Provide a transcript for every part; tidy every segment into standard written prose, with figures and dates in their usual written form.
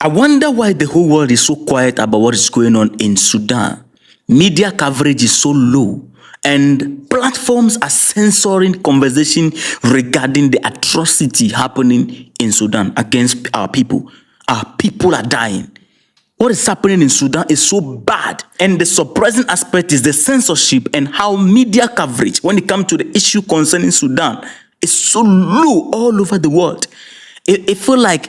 I wonder why the whole world is so quiet about what is going on in Sudan. Media coverage is so low, and platforms are censoring conversation regarding the atrocity happening in Sudan against our people. Our people are dying. What is happening in Sudan is so bad, and the surprising aspect is the censorship and how media coverage, when it comes to the issue concerning Sudan, is so low all over the world. It feels like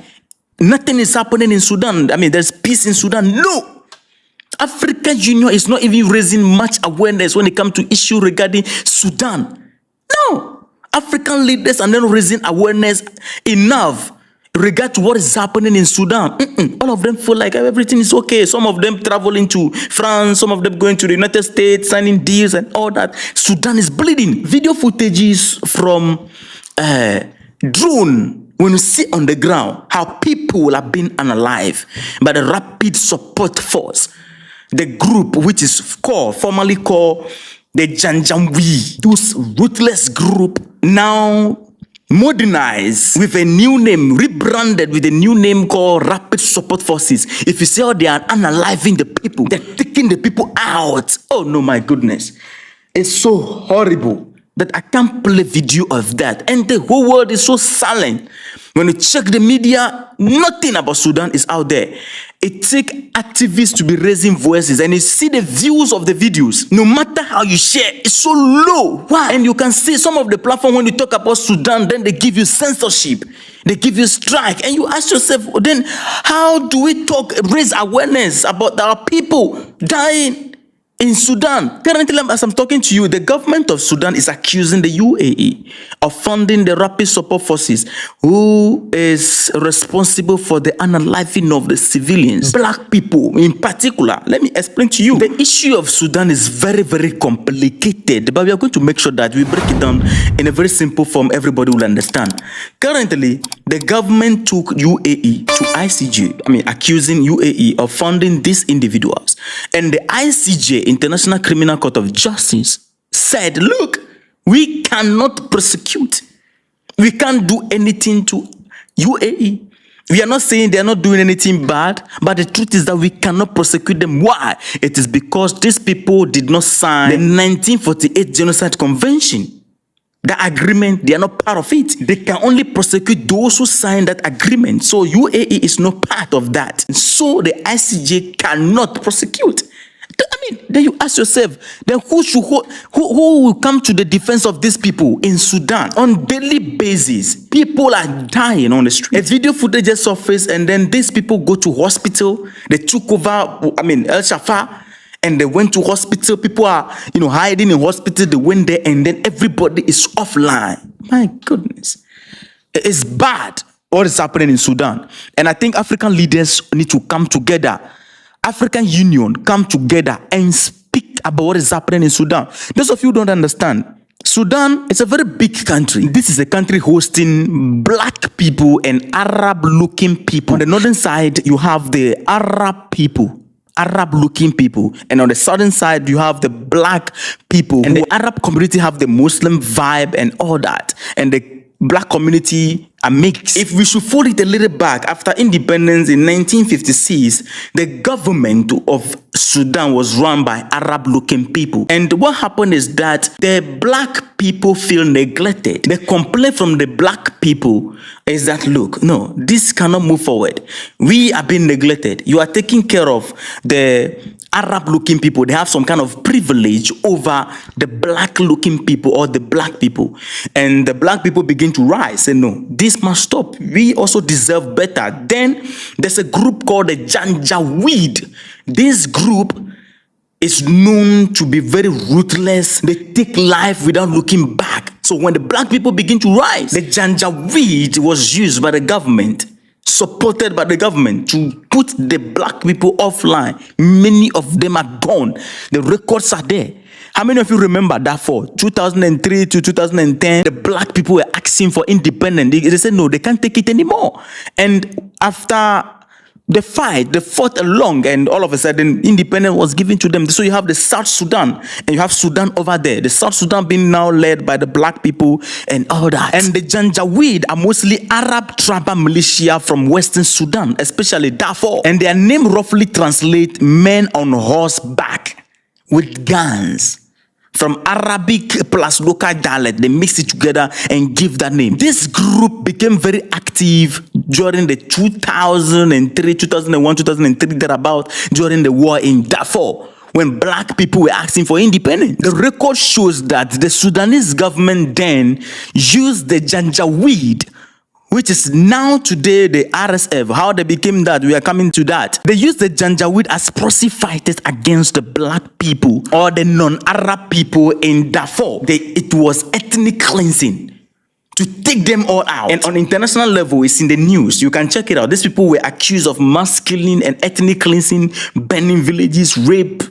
nothing is happening in Sudan. I mean, there's peace in Sudan. No! African Union is not even raising much awareness when it comes to issue regarding Sudan. No! African leaders are not raising awareness enough regard to what is happening in Sudan. All of them feel like everything is okay. Some of them traveling to France, some of them going to the United States, signing deals and all that. Sudan is bleeding. Video footages from drone, when you see on the ground how people are being unalive by the Rapid Support Force, the group which is formerly called the Janjaweed, those ruthless group now modernized with a new name, rebranded with a new name called Rapid Support Forces. If you see how they are unaliving the people, they're taking the people out. Oh no, my goodness. It's so horrible that I can't play video of that. And the whole world is so silent. When you check the media, nothing about Sudan is out there. It takes activists to be raising voices, and you see the views of the videos. No matter how you share, it's so low. Why? And you can see some of the platform when you talk about Sudan, then they give you censorship. They give you strike. And you ask yourself, then how do we raise awareness about our people dying in Sudan? Currently, as I'm talking to you, the government of Sudan is accusing the UAE of funding the Rapid Support Forces, who is responsible for the unaliving of the civilians, black people in particular. Let me explain to you. The issue of Sudan is very, very complicated, but we are going to make sure that we break it down in a very simple form everybody will understand. Currently, the government took UAE to ICJ, accusing UAE of funding these individuals. And the ICJ, International Criminal Court of Justice, said, look, we cannot prosecute. We can't do anything to UAE. We are not saying they are not doing anything bad, but the truth is that we cannot prosecute them. Why? It is because these people did not sign the 1948 Genocide Convention. The agreement, they are not part of it. They can only prosecute those who signed that agreement. So UAE is not part of that. So the ICJ cannot prosecute. Then you ask yourself, then who will come to the defense of these people in Sudan on daily basis? People are dying on the street. A video footage just surfaced, and then these people go to hospital. They took over, El Shafa, and they went to hospital. People are, hiding in hospital. They went there, and then everybody is offline. My goodness, it's bad what is happening in Sudan, and I think African leaders need to come together. African Union come together and speak about what is happening in Sudan. Those of you who don't understand, Sudan is a very big country. This is a country hosting black people and Arab-looking people. On the northern side, you have the Arab people, Arab-looking people. And on the southern side, you have the black people. And the Arab community have the Muslim vibe and all that. And the black community are mixed. If we should fold it a little back, after independence in 1956, the government of Sudan was run by Arab-looking people. And what happened is that the black people feel neglected. The complaint from the black people is that, look, no, this cannot move forward. We are being neglected. You are taking care of the Arab-looking people. They have some kind of privilege over the black-looking people or the black people. And the black people begin to rise. Say, no, this must stop. We also deserve better. Then there's a group called the Janjaweed. This group is known to be very ruthless. They take life without looking back. So when the black people begin to rise, the Janjaweed was used by the government, supported by the government, to put the black people offline. Many of them are gone. The records are there. How many of you remember that for 2003 to 2010, the black people were asking for independence? They said, no, they can't take it anymore. And after They fought along, and all of a sudden, independence was given to them. So you have the South Sudan, and you have Sudan over there. The South Sudan being now led by the black people and all that. And the Janjaweed are mostly Arab tribal militia from Western Sudan, especially Darfur. And their name roughly translates men on horseback with guns. From Arabic plus local dialect, they mix it together and give that name. This group became very active during the 2003, 2001, 2003, thereabout, during the war in Darfur, when black people were asking for independence. The record shows that the Sudanese government then used the Janjaweed, which is now today the RSF. How they became that, we are coming to that. They used the Janjaweed as proxy fighters against the black people or the non-Arab people in Darfur. It was ethnic cleansing to take them all out. And on international level, it's in the news. You can check it out. These people were accused of mass killing and ethnic cleansing, burning villages, rape,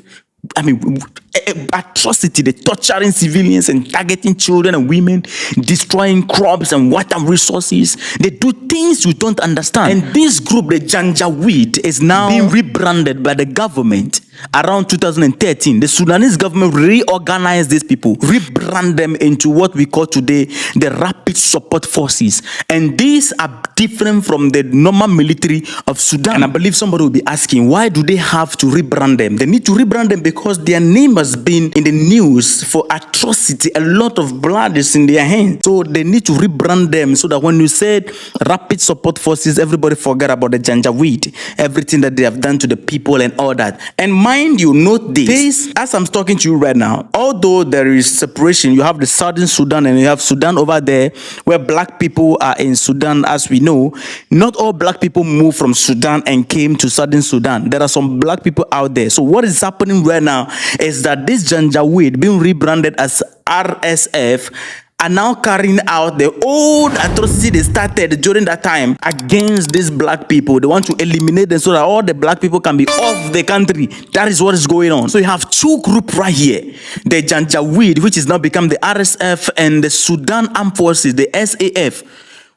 atrocity, the torturing civilians and targeting children and women, destroying crops and water resources. They do things you don't understand. And this group, the Janjaweed, is now being rebranded by the government around 2013. The Sudanese government reorganized these people, rebrand them into what we call today the Rapid Support Forces. And these are different from the normal military of Sudan. And I believe somebody will be asking, why do they have to rebrand them? They need to rebrand them because their name has been in the news for atrocity. A lot of blood is in their hands. So they need to rebrand them so that when you said Rapid Support Forces, everybody forget about the Janjaweed, everything that they have done to the people and all that. And mind you, note this, as I'm talking to you right now, although there is separation, you have the Southern Sudan and you have Sudan over there, where black people are in Sudan, as we know. Not all black people moved from Sudan and came to Southern Sudan. There are some black people out there. So what is happening right now is that this Janjaweed being rebranded as RSF are now carrying out the old atrocity they started during that time against these black people. They want to eliminate them so that all the black people can be off the country. That is what is going on. So you have two groups right here. The Janjaweed, which is now become the RSF, and the Sudan Armed Forces, the SAF,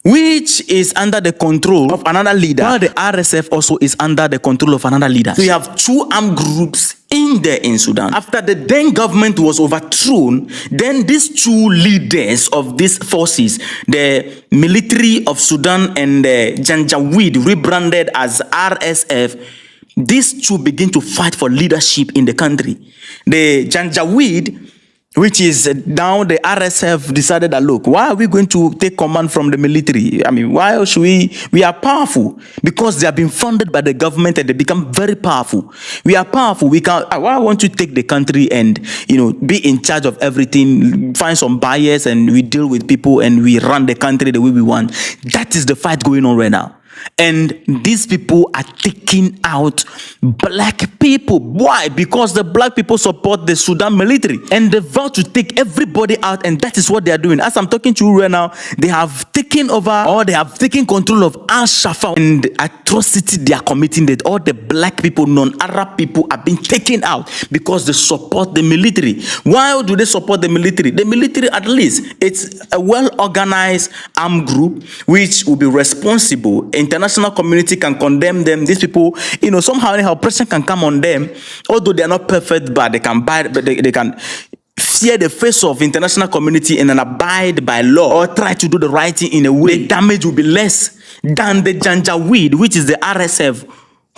which is under the control of another leader, while the RSF also is under the control of another leader. So you have two armed groups in there in Sudan. After the then government was overthrown, then these two leaders of these forces, the military of Sudan and the Janjaweed, rebranded as RSF, these two begin to fight for leadership in the country. The Janjaweed, which is now the RSF, decided that, look, why are we going to take command from the military? Why should we are powerful because they have been funded by the government and they become very powerful. We are powerful. We can, why won't you take the country and, be in charge of everything, find some buyers and we deal with people and we run the country the way we want. That is the fight going on right now. And these people are taking out black people. Why? Because the black people support the Sudan military and they vow to take everybody out, and that is what they are doing. As I'm talking to you right now, they have taken over, or they have taken control of Al-Shafa, and the atrocity they are committing, that all the black people, non-Arab people, are being taken out because they support the military. Why do they support the military? The military, at least, it's a well-organized armed group which will be responsible. International community can condemn them. These people, somehow anyhow pressure can come on them, although they are not perfect, but they can they can fear the face of international community and then abide by law or try to do the right thing in a way. The damage will be less than the Janjaweed, which is the RSF,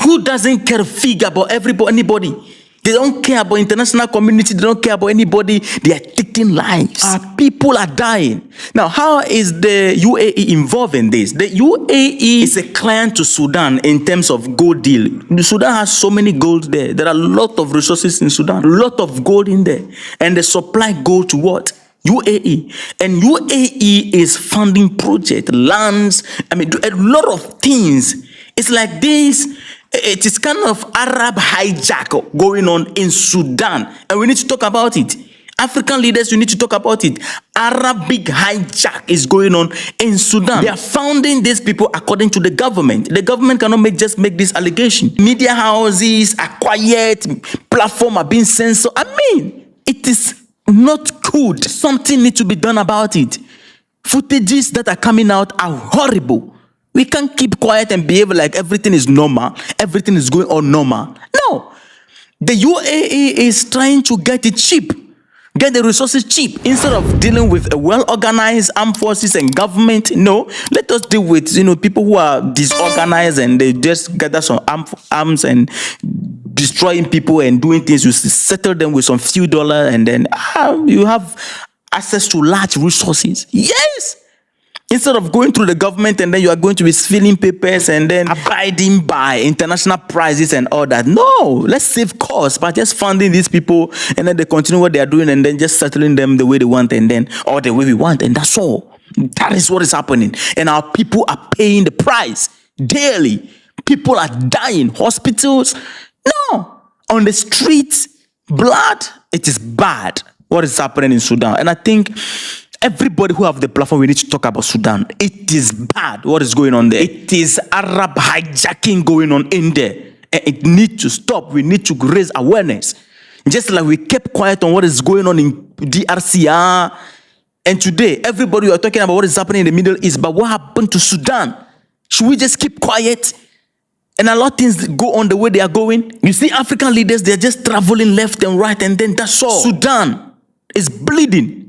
who doesn't care a fig about anybody. They don't care about international community. They don't care about anybody. They are taking lives. Our people are dying. Now, how is the UAE involved in this? The UAE is a client to Sudan in terms of gold deal. Sudan has so many gold there. There are a lot of resources in Sudan. A lot of gold in there. And they supply gold to what? UAE. And UAE is funding projects, lands, a lot of things. It's like this. It is kind of Arab hijack going on in Sudan. And we need to talk about it. African leaders, we need to talk about it. Arabic hijack is going on in Sudan. They are founding these people according to the government. The government cannot just make this allegation. Media houses are quiet. Platforms are being censored. It is not good. Something needs to be done about it. Footages that are coming out are horrible. We can't keep quiet and behave like everything is normal, everything is going on normal. No. The UAE is trying to get it cheap, get the resources cheap, instead of dealing with a well-organized armed forces and government. No, let us deal with people who are disorganized and they just gather some arms and destroying people and doing things. You settle them with some few dollars and then you have access to large resources. Yes. Instead of going through the government and then you are going to be filling papers and then abiding by international prices and all that. No, let's save costs by just funding these people and then they continue what they are doing and then just settling them the way they want and then or the way we want, and that's all. That is what is happening. And our people are paying the price daily. People are dying. Hospitals, no. On the streets, blood. It is bad what is happening in Sudan. And I think everybody who have the platform, we need to talk about Sudan. It is bad what is going on there. It is Arab hijacking going on in there. And it needs to stop. We need to raise awareness. Just like we kept quiet on what is going on in DRC. And today, everybody are talking about what is happening in the Middle East. But what happened to Sudan? Should we just keep quiet and a lot of things go on the way they are going? You see African leaders, they're just traveling left and right and then that's all. Sudan is bleeding.